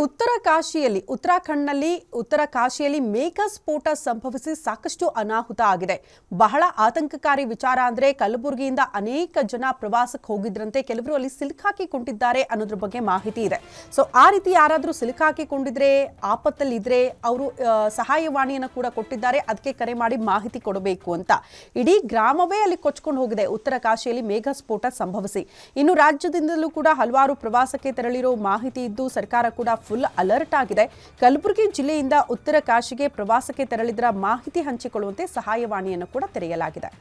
ಉತ್ತರ ಕಾಶಿಯಲ್ಲಿ ಉತ್ತರ ಕಾಶಿಯಲ್ಲಿ ಮೇಘ ಸ್ಫೋಟ ಸಂಭವಿಸಿ ಸಾಕಷ್ಟು ಅನಾಹುತ ಆಗಿದೆ. ಬಹಳ ಆತಂಕಕಾರಿ ವಿಚಾರ ಅಂದ್ರೆ ಕಲಬುರಗಿಯಿಂದ ಅನೇಕ ಜನ ಪ್ರವಾಸಕ್ಕೆ ಹೋಗಿದ್ರಂತೆ, ಕೆಲವರು ಅಲ್ಲಿ ಸಿಲುಕಾಕಿಕೊಂಡಿದ್ದಾರೆ ಅನ್ನೋದ್ರ ಬಗ್ಗೆ ಮಾಹಿತಿ ಇದೆ. ಸೊ ಆ ರೀತಿ ಯಾರಾದರೂ ಸಿಲುಕಾಕಿಕೊಂಡಿದ್ರೆ, ಆಪತ್ತಲ್ಲಿದ್ರೆ ಅವರು ಸಹಾಯವಾಣಿಯನ್ನು ಕೂಡ ಕೊಟ್ಟಿದ್ದಾರೆ. ಅದಕ್ಕೆ ಕರೆ ಮಾಡಿ ಮಾಹಿತಿ ಕೊಡಬೇಕು ಅಂತ ಇಡೀ ಗ್ರಾಮವೇ ಅಲ್ಲಿ ಕೊಚ್ಕೊಂಡು ಹೋಗಿದೆ. ಉತ್ತರ ಕಾಶಿಯಲ್ಲಿ ಮೇಘ ಸ್ಫೋಟ ಸಂಭವಿಸಿ ಇನ್ನು ರಾಜ್ಯದಿಂದಲೂ ಕೂಡ ಹಲವಾರು ಪ್ರವಾಸಕ್ಕೆ ತೆರಳಿರೋ ಮಾಹಿತಿ ಇದ್ದು ಸರ್ಕಾರ ಕೂಡ ಫುಲ್ ಅಲರ್ಟ್ ಆಗಿದೆ. ಕಲಬುರಗಿ ಜಿಲ್ಲೆಯಿಂದ ಉತ್ತರ ಕಾಶಿಗೆ ಪ್ರವಾಸಕ್ಕೆ ತೆರಳಿದರ ಮಾಹಿತಿ ಹಂಚಿಕೊಳ್ಳುವಂತೆ ಸಹಾಯವಾಣಿಯನ್ನು ಕೂಡ ತೆರೆಯಲಾಗಿದೆ.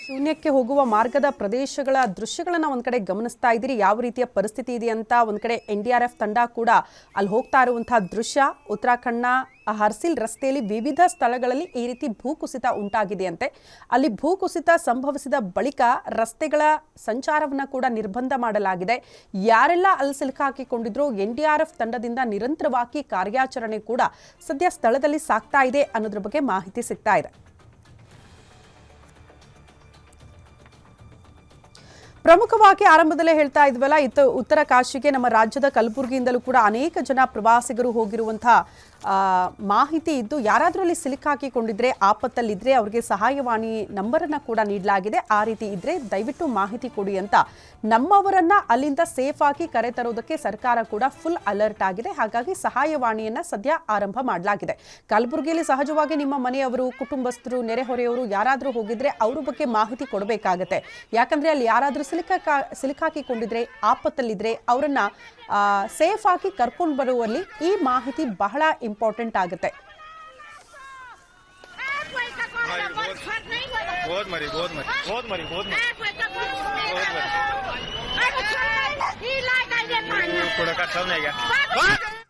ಶೂನ್ಯಕ್ಕೆ ಹೋಗುವ ಮಾರ್ಗದ ಪ್ರದೇಶಗಳ ದೃಶ್ಯಗಳನ್ನು ಒಂದ್ ಕಡೆ ಗಮನಿಸ್ತಾ ಇದ್ದೀರಿ. ಯಾವ ರೀತಿಯ ಪರಿಸ್ಥಿತಿ ಇದೆ ಅಂತ ಒಂದ್ ಕಡೆ NDRF ತಂಡ ಕೂಡ ಅಲ್ಲಿ ಹೋಗ್ತಾ ಇರುವಂತಹ ದೃಶ್ಯ. ಉತ್ತರಾಖಂಡ್ನ ಹರ್ಸಿಲ್ ರಸ್ತೆಯಲ್ಲಿ ವಿವಿಧ ಸ್ಥಳಗಳಲ್ಲಿ ಈ ರೀತಿ ಭೂಕುಸಿತ ಉಂಟಾಗಿದೆಯಂತೆ. ಅಲ್ಲಿ ಭೂಕುಸಿತ ಸಂಭವಿಸಿದ ಬಳಿಕ ರಸ್ತೆಗಳ ಸಂಚಾರವನ್ನು ಕೂಡ ನಿರ್ಬಂಧ ಮಾಡಲಾಗಿದೆ. ಯಾರೆಲ್ಲ ಅಲ್ಲಿ ಸಿಲುಕಾಕಿಕೊಂಡಿದ್ರು NDRF ತಂಡದಿಂದ ನಿರಂತರವಾಗಿ ಕಾರ್ಯಾಚರಣೆ ಕೂಡ ಸದ್ಯ ಸ್ಥಳದಲ್ಲಿ ಸಾಗ್ತಾ ಇದೆ ಅನ್ನೋದ್ರ ಬಗ್ಗೆ ಮಾಹಿತಿ ಸಿಗ್ತಾ ಇದೆ. ಪ್ರಮುಖವಾಗಿ ಆರಂಭದಲ್ಲೇ ಹೇಳ್ತಾ ಇದ್ವಲ್ಲ, ಉತ್ತರ ಕಾಶಿಗೆ ನಮ್ಮ ರಾಜ್ಯದ ಕಲಬುರಗಿಯಿಂದಲೂ ಕೂಡ ಅನೇಕ ಜನ ಪ್ರವಾಸಿಗರು ಹೋಗಿರುವಂತಹ ಮಾಹಿತಿ ಇದ್ದು, ಯಾರಾದರೂ ಅಲ್ಲಿ ಸಿಲುಕಾಕಿಕೊಂಡಿದ್ರೆ, ಆಪತ್ತಲ್ಲಿದ್ರೆ ಅವರಿಗೆ ಸಹಾಯವಾಣಿ ನಂಬರನ್ನು ಕೂಡ ನೀಡಲಾಗಿದೆ. ಆ ರೀತಿ ಇದ್ರೆ ದಯವಿಟ್ಟು ಮಾಹಿತಿ ಕೊಡಿ ಅಂತ ನಮ್ಮವರನ್ನ ಅಲ್ಲಿಂದ ಸೇಫ್ ಆಗಿ ಕರೆತರೋದಕ್ಕೆ ಸರ್ಕಾರ ಕೂಡ ಫುಲ್ ಅಲರ್ಟ್ ಆಗಿದೆ. ಹಾಗಾಗಿ ಸಹಾಯವಾಣಿಯನ್ನ ಸದ್ಯ ಆರಂಭ ಮಾಡಲಾಗಿದೆ. ಕಲಬುರಗಿಯಲ್ಲಿ ಸಹಜವಾಗಿ ನಿಮ್ಮ ಮನೆಯವರು, ಕುಟುಂಬಸ್ಥರು, ನೆರೆಹೊರೆಯವರು ಯಾರಾದರೂ ಹೋಗಿದ್ರೆ ಅವ್ರ ಬಗ್ಗೆ ಮಾಹಿತಿ ಕೊಡಬೇಕಾಗತ್ತೆ. ಯಾಕಂದ್ರೆ ಅಲ್ಲಿ ಯಾರಾದರೂ ಸಿಲುಕಾಕಿಕೊಂಡಿದ್ರೆ, ಆಪತ್ತಲ್ಲಿದ್ರೆ ಅವರನ್ನ ಸೇಫ್ ಆಗಿ ಕರ್ಕೊಂಡು ಬರುವಲ್ಲಿ ಈ ಮಾಹಿತಿ ಬಹಳ ಇಂಪಾರ್ಟೆಂಟ್ ಆಗುತ್ತೆ. थोड़ा का सब नहीं गया।